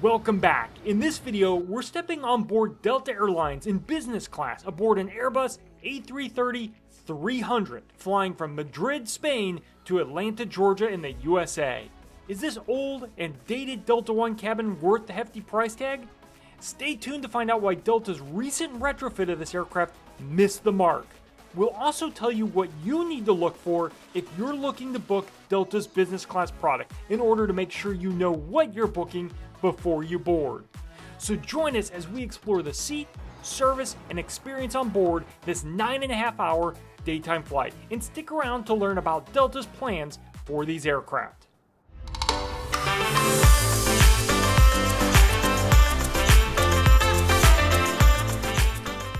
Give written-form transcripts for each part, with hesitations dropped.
Welcome back. In this video, we're stepping on board Delta Airlines in business class aboard an Airbus A330-300, flying from Madrid, Spain to Atlanta, Georgia in the USA. Is this old and dated Delta One cabin worth the hefty price tag? Stay tuned to find out why Delta's recent retrofit of this aircraft missed the mark. We'll also tell you what you need to look for if you're looking to book Delta's business class product in order to make sure you know what you're booking before you board. So join us as we explore the seat, service, and experience on board this 9.5-hour daytime flight, and stick around to learn about Delta's plans for these aircraft.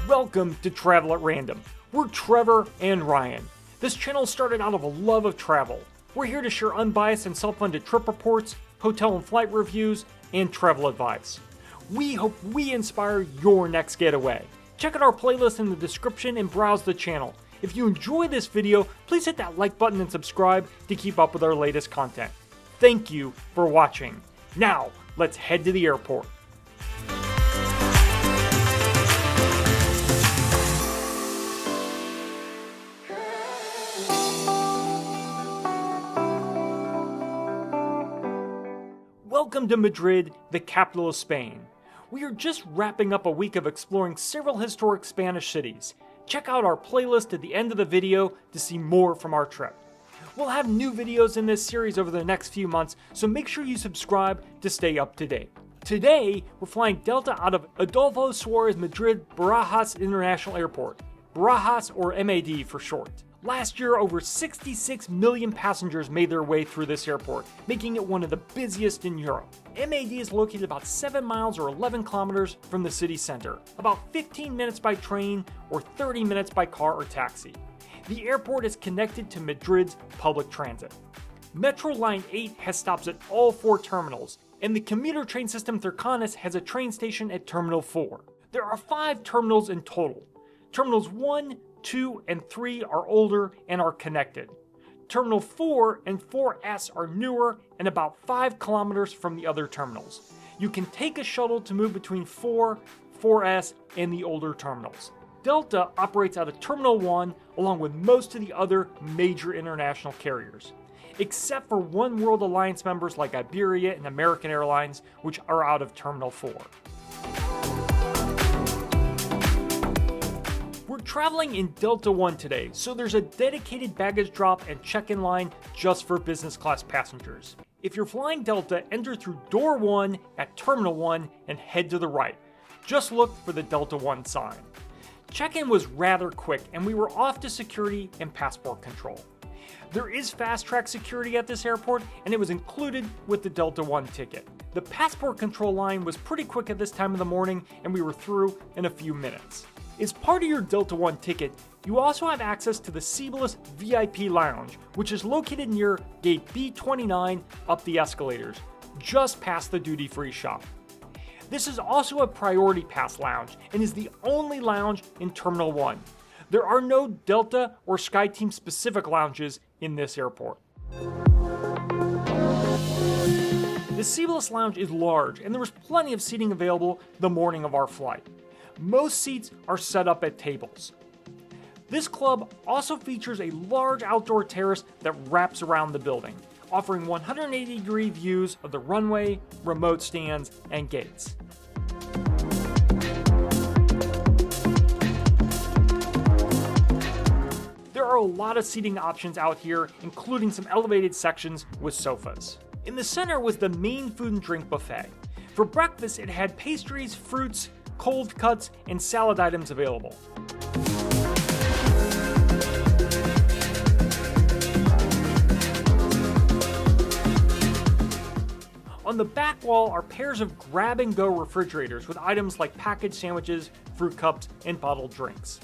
Welcome to Travel at Random. We're Trevor and Ryan. This channel started out of a love of travel. We're here to share unbiased and self-funded trip reports, hotel and flight reviews, and travel advice. We hope we inspire your next getaway. Check out our playlist in the description and browse the channel. If you enjoy this video, please hit that like button and subscribe to keep up with our latest content. Thank you for watching. Now, let's head to the airport. Welcome to Madrid, the capital of Spain. We are just wrapping up a week of exploring several historic Spanish cities. Check out our playlist at the end of the video to see more from our trip. We'll have new videos in this series over the next few months, so make sure you subscribe to stay up to date. Today, we're flying Delta out of Adolfo Suarez Madrid-Barajas International Airport, Barajas or MAD for short. Last year, over 66 million passengers made their way through this airport, making it one of the busiest in Europe. MAD is located about 7 miles or 11 kilometers from the city center, about 15 minutes by train or 30 minutes by car or taxi. The airport is connected to Madrid's public transit. Metro Line 8 has stops at all 4 terminals, and the commuter train system Cercanías has a train station at Terminal 4. There are 5 terminals in total. Terminals 1, 2, and 3 are older and are connected. Terminal 4 and 4S are newer and about 5 kilometers from the other terminals. You can take a shuttle to move between 4, 4S, and the older terminals. Delta operates out of Terminal 1 along with most of the other major international carriers, except for One World Alliance members like Iberia and American Airlines, which are out of Terminal 4. We're traveling in Delta One today, so there's a dedicated baggage drop and check-in line just for business class passengers. If you're flying Delta, enter through door 1 at Terminal 1 and head to the right. Just look for the Delta One sign. Check-in was rather quick, and we were off to security and passport control. There is fast-track security at this airport, and it was included with the Delta One ticket. The passport control line was pretty quick at this time of the morning, and we were through in a few minutes. As part of your Delta One ticket, you also have access to the Cibeles VIP Lounge, which is located near gate B29 up the escalators, just past the duty-free shop. This is also a Priority Pass lounge and is the only lounge in Terminal 1. There are no Delta or SkyTeam specific lounges in this airport. The Cibeles Lounge is large, and there was plenty of seating available the morning of our flight. Most seats are set up at tables. This club also features a large outdoor terrace that wraps around the building, offering 180-degree views of the runway, remote stands, and gates. There are a lot of seating options out here, including some elevated sections with sofas. In the center was the main food and drink buffet. For breakfast, it had pastries, fruits, cold cuts, and salad items available. On the back wall are pairs of grab-and-go refrigerators with items like packaged sandwiches, fruit cups, and bottled drinks.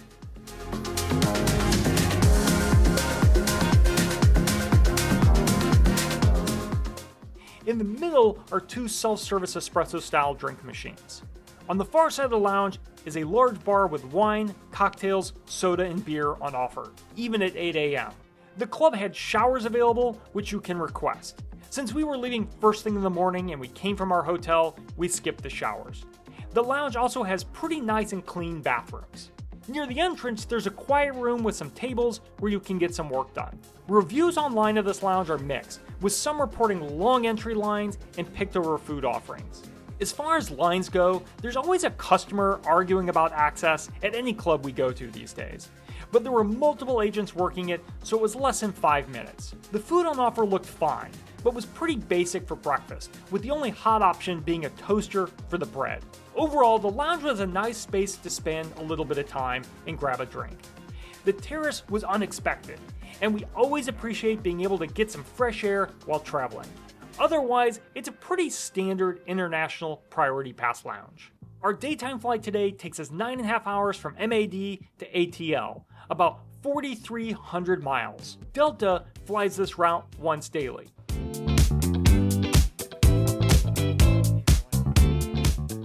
In the middle are 2 self-service espresso-style drink machines. On the far side of the lounge is a large bar with wine, cocktails, soda, and beer on offer, even at 8 a.m. The club had showers available, which you can request. Since we were leaving first thing in the morning and we came from our hotel, we skipped the showers. The lounge also has pretty nice and clean bathrooms. Near the entrance, there's a quiet room with some tables where you can get some work done. Reviews online of this lounge are mixed, with some reporting long entry lines and picked over food offerings. As far as lines go, there's always a customer arguing about access at any club we go to these days. But there were multiple agents working it, so it was less than 5 minutes. The food on offer looked fine, but was pretty basic for breakfast, with the only hot option being a toaster for the bread. Overall, the lounge was a nice space to spend a little bit of time and grab a drink. The terrace was unexpected, and we always appreciate being able to get some fresh air while traveling. Otherwise, it's a pretty standard international priority pass lounge. Our daytime flight today takes us 9.5 hours from MAD to ATL, about 4,300 miles. Delta flies this route once daily.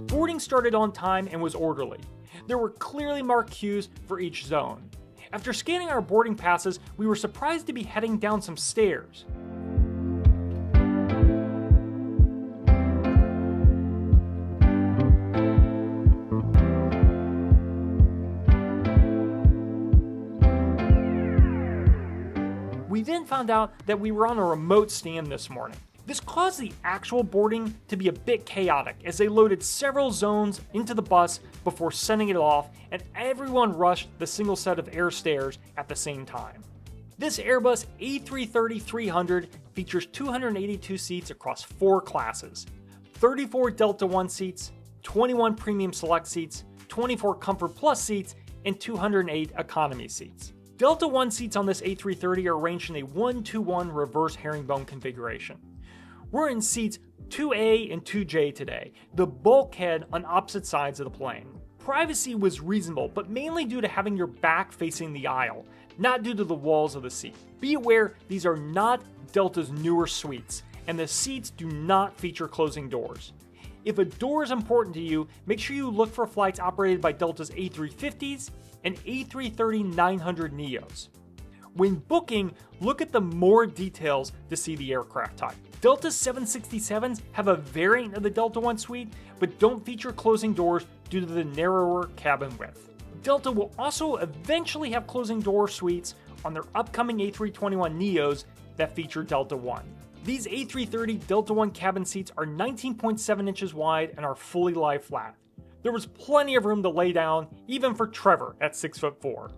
Boarding started on time and was orderly. There were clearly marked queues for each zone. After scanning our boarding passes, we were surprised to be heading down some stairs. We then found out that we were on a remote stand this morning. This caused the actual boarding to be a bit chaotic as they loaded several zones into the bus before sending it off, and everyone rushed the single set of air stairs at the same time. This Airbus A330-300 features 282 seats across 4 classes, 34 Delta One seats, 21 Premium Select seats, 24 Comfort Plus seats, and 208 Economy seats. Delta One seats on this A330 are arranged in a 1-2-1 reverse herringbone configuration. We're in seats 2A and 2J today, the bulkhead on opposite sides of the plane. Privacy was reasonable, but mainly due to having your back facing the aisle, not due to the walls of the seat. Be aware, these are not Delta's newer suites, and the seats do not feature closing doors. If a door is important to you, make sure you look for flights operated by Delta's A350s and A330-900 NEOs. When booking, look at the more details to see the aircraft type. Delta's 767s have a variant of the Delta One suite, but don't feature closing doors due to the narrower cabin width. Delta will also eventually have closing door suites on their upcoming A321 NEOs that feature Delta One. These A330 Delta One cabin seats are 19.7 inches wide and are fully lie flat. There was plenty of room to lay down, even for Trevor at 6'4".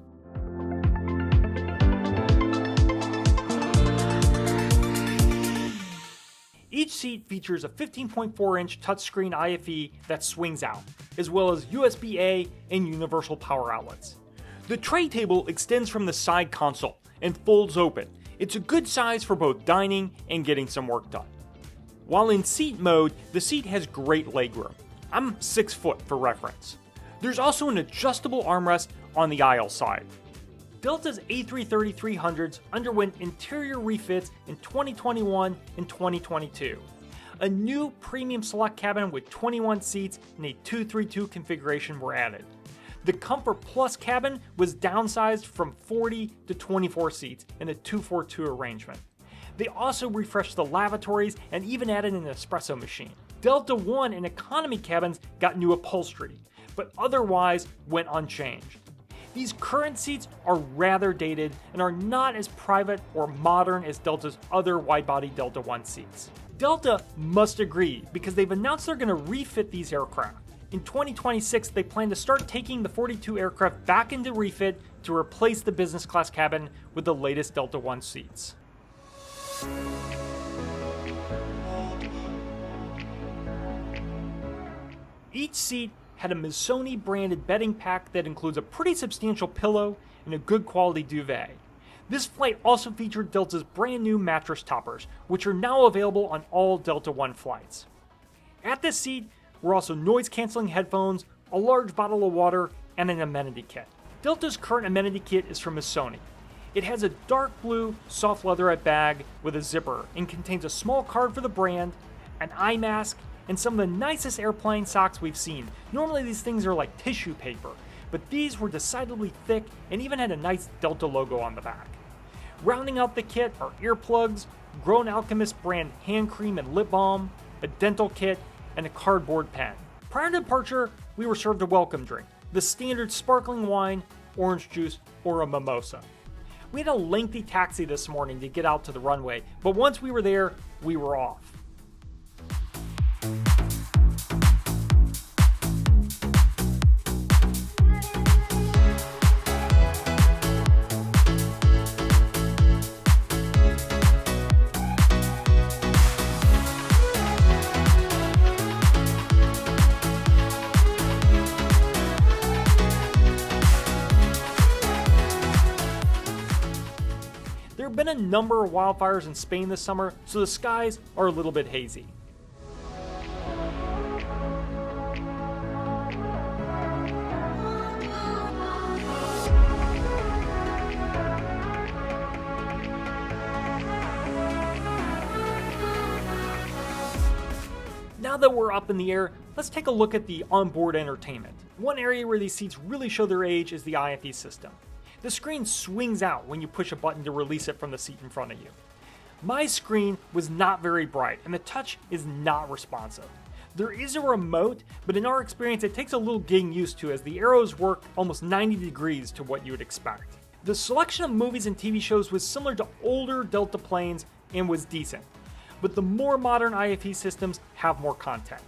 Each seat features a 15.4-inch touchscreen IFE that swings out, as well as USB-A and universal power outlets. The tray table extends from the side console and folds open. It's a good size for both dining and getting some work done. While in seat mode, the seat has great legroom. I'm 6 foot for reference. There's also an adjustable armrest on the aisle side. Delta's A330-300s underwent interior refits in 2021 and 2022. A new Premium Select cabin with 21 seats and a 232 configuration were added. The Comfort Plus cabin was downsized from 40 to 24 seats in a 242 arrangement. They also refreshed the lavatories and even added an espresso machine. Delta One and Economy cabins got new upholstery, but otherwise went unchanged. These current seats are rather dated and are not as private or modern as Delta's other wide-body Delta One seats. Delta must agree because they've announced they're going to refit these aircraft. In 2026, they plan to start taking the 42 aircraft back into refit to replace the business class cabin with the latest Delta One seats. Each seat had a Missoni branded bedding pack that includes a pretty substantial pillow and a good quality duvet. This flight also featured Delta's brand new mattress toppers, which are now available on all Delta One flights. At this seat were also noise canceling headphones, a large bottle of water, and an amenity kit. Delta's current amenity kit is from Missoni. It has a dark blue soft leatherette bag with a zipper and contains a small card for the brand, an eye mask, and some of the nicest airplane socks we've seen. Normally these things are like tissue paper, but these were decidedly thick and even had a nice Delta logo on the back. Rounding out the kit are earplugs, Grown Alchemist brand hand cream and lip balm, a dental kit, and a cardboard pen. Prior to departure, we were served a welcome drink, the standard sparkling wine, orange juice, or a mimosa. We had a lengthy taxi this morning to get out to the runway, but once we were there, we were off. There have been a number of wildfires in Spain this summer, so the skies are a little bit hazy. Now that we're up in the air, let's take a look at the onboard entertainment. One area where these seats really show their age is the IFE system. The screen swings out when you push a button to release it from the seat in front of you. My screen was not very bright, and the touch is not responsive. There is a remote, but in our experience it takes a little getting used to as the arrows work almost 90 degrees to what you would expect. The selection of movies and TV shows was similar to older Delta planes and was decent, but the more modern IFE systems have more content.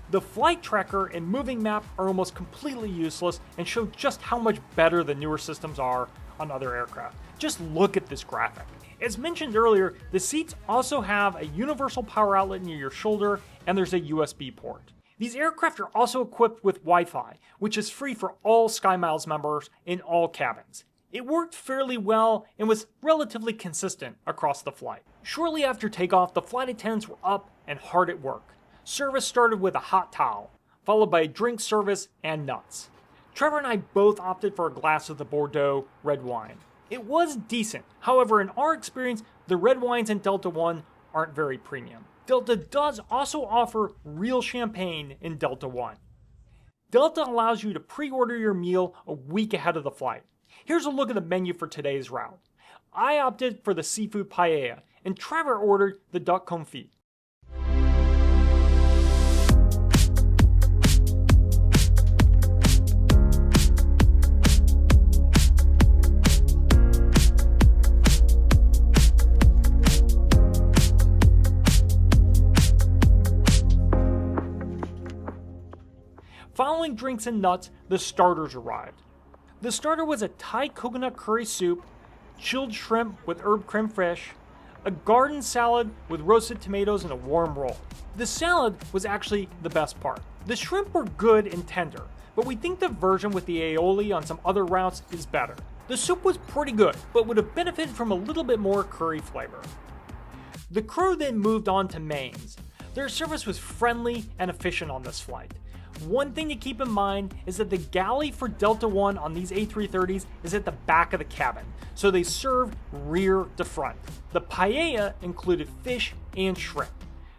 The flight tracker and moving map are almost completely useless and show just how much better the newer systems are on other aircraft. Just look at this graphic. As mentioned earlier, the seats also have a universal power outlet near your shoulder, and there's a USB port. These aircraft are also equipped with Wi-Fi, which is free for all SkyMiles members in all cabins. It worked fairly well and was relatively consistent across the flight. Shortly after takeoff, the flight attendants were up and hard at work. Service started with a hot towel, followed by a drink service and nuts. Trevor and I both opted for a glass of the Bordeaux red wine. It was decent, however in our experience, the red wines in Delta One aren't very premium. Delta does also offer real champagne in Delta One. Delta allows you to pre-order your meal a week ahead of the flight. Here's a look at the menu for today's route. I opted for the seafood paella, and Trevor ordered the duck confit. Following drinks and nuts, the starters arrived. The starter was a Thai coconut curry soup, chilled shrimp with herb creme fraiche, a garden salad with roasted tomatoes and a warm roll. The salad was actually the best part. The shrimp were good and tender, but we think the version with the aioli on some other routes is better. The soup was pretty good, but would have benefited from a little bit more curry flavor. The crew then moved on to mains. Their service was friendly and efficient on this flight. One thing to keep in mind is that the galley for Delta One on these A330s is at the back of the cabin, so they served rear to front. The paella included fish and shrimp.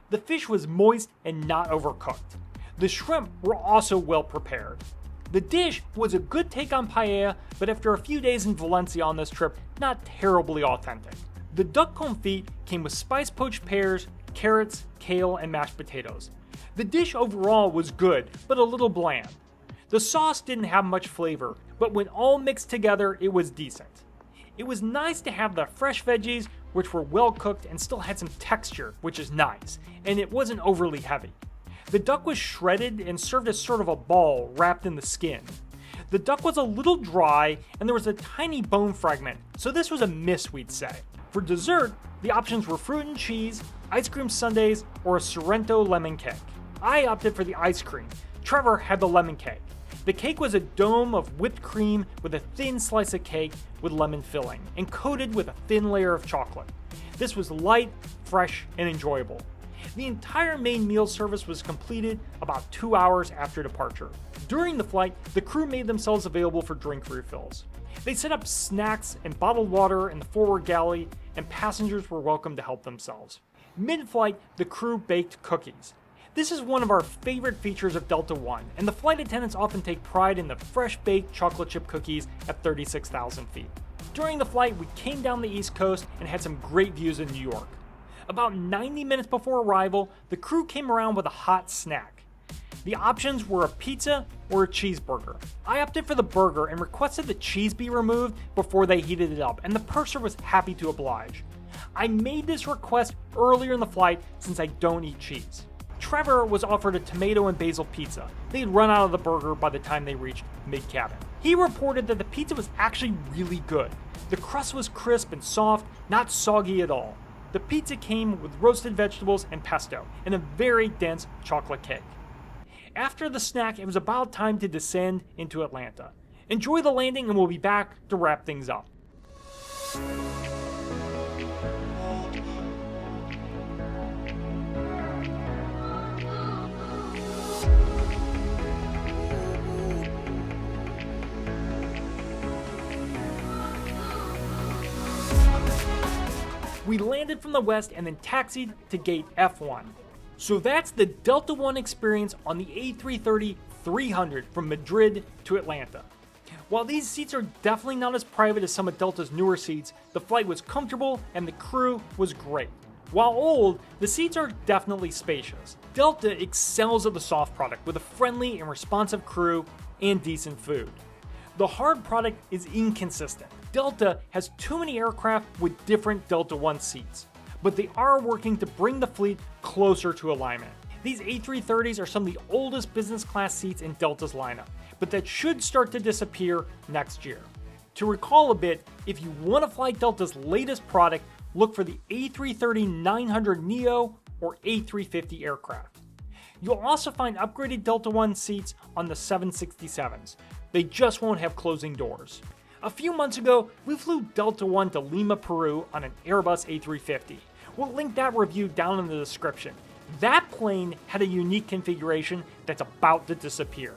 The fish was moist and not overcooked. The shrimp were also well prepared. The dish was a good take on paella, but after a few days in Valencia on this trip, not terribly authentic. The duck confit came with spiced poached pears, carrots, kale, and mashed potatoes. The dish overall was good, but a little bland. The sauce didn't have much flavor, but when all mixed together, it was decent. It was nice to have the fresh veggies, which were well cooked and still had some texture, which is nice, and it wasn't overly heavy. The duck was shredded and served as sort of a ball wrapped in the skin. The duck was a little dry, and there was a tiny bone fragment, so this was a miss, we'd say. For dessert, the options were fruit and cheese, ice cream sundaes, or a Sorrento lemon cake. I opted for the ice cream. Trevor had the lemon cake. The cake was a dome of whipped cream with a thin slice of cake with lemon filling and coated with a thin layer of chocolate. This was light, fresh, and enjoyable. The entire main meal service was completed about 2 hours after departure. During the flight, the crew made themselves available for drink refills. They set up snacks and bottled water in the forward galley, and passengers were welcome to help themselves. Mid-flight, the crew baked cookies. This is one of our favorite features of Delta One, and the flight attendants often take pride in the fresh baked chocolate chip cookies at 36,000 feet. During the flight, we came down the East Coast and had some great views in New York. About 90 minutes before arrival, the crew came around with a hot snack. The options were a pizza or a cheeseburger. I opted for the burger and requested the cheese be removed before they heated it up, and the purser was happy to oblige. I made this request earlier in the flight since I don't eat cheese. Trevor was offered a tomato and basil pizza. They had run out of the burger by the time they reached mid-cabin. He reported that the pizza was actually really good. The crust was crisp and soft, not soggy at all. The pizza came with roasted vegetables and pesto, and a very dense chocolate cake. After the snack, it was about time to descend into Atlanta. Enjoy the landing and we'll be back to wrap things up. We landed from the west and then taxied to gate F1. So that's the Delta One experience on the A330-300 from Madrid to Atlanta. While these seats are definitely not as private as some of Delta's newer seats, the flight was comfortable and the crew was great. While old, the seats are definitely spacious. Delta excels at the soft product with a friendly and responsive crew and decent food. The hard product is inconsistent. Delta has too many aircraft with different Delta One seats, but they are working to bring the fleet closer to alignment. These A330s are some of the oldest business class seats in Delta's lineup, but that should start to disappear next year. To recall a bit, if you want to fly Delta's latest product, look for the A330-900 Neo or A350 aircraft. You'll also find upgraded Delta One seats on the 767s. They just won't have closing doors. A few months ago, we flew Delta One to Lima, Peru on an Airbus A350. We'll link that review down in the description. That plane had a unique configuration that's about to disappear.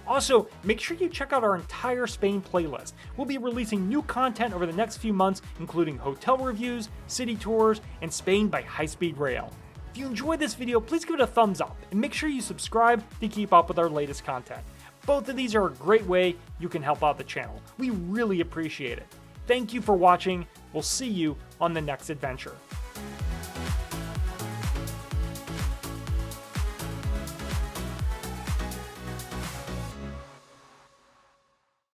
Also, make sure you check out our entire Spain playlist. We'll be releasing new content over the next few months, including hotel reviews, city tours, and Spain by high-speed rail. If you enjoyed this video, please give it a thumbs up, and make sure you subscribe to keep up with our latest content. Both of these are a great way you can help out the channel. We really appreciate it. Thank you for watching. We'll see you on the next adventure.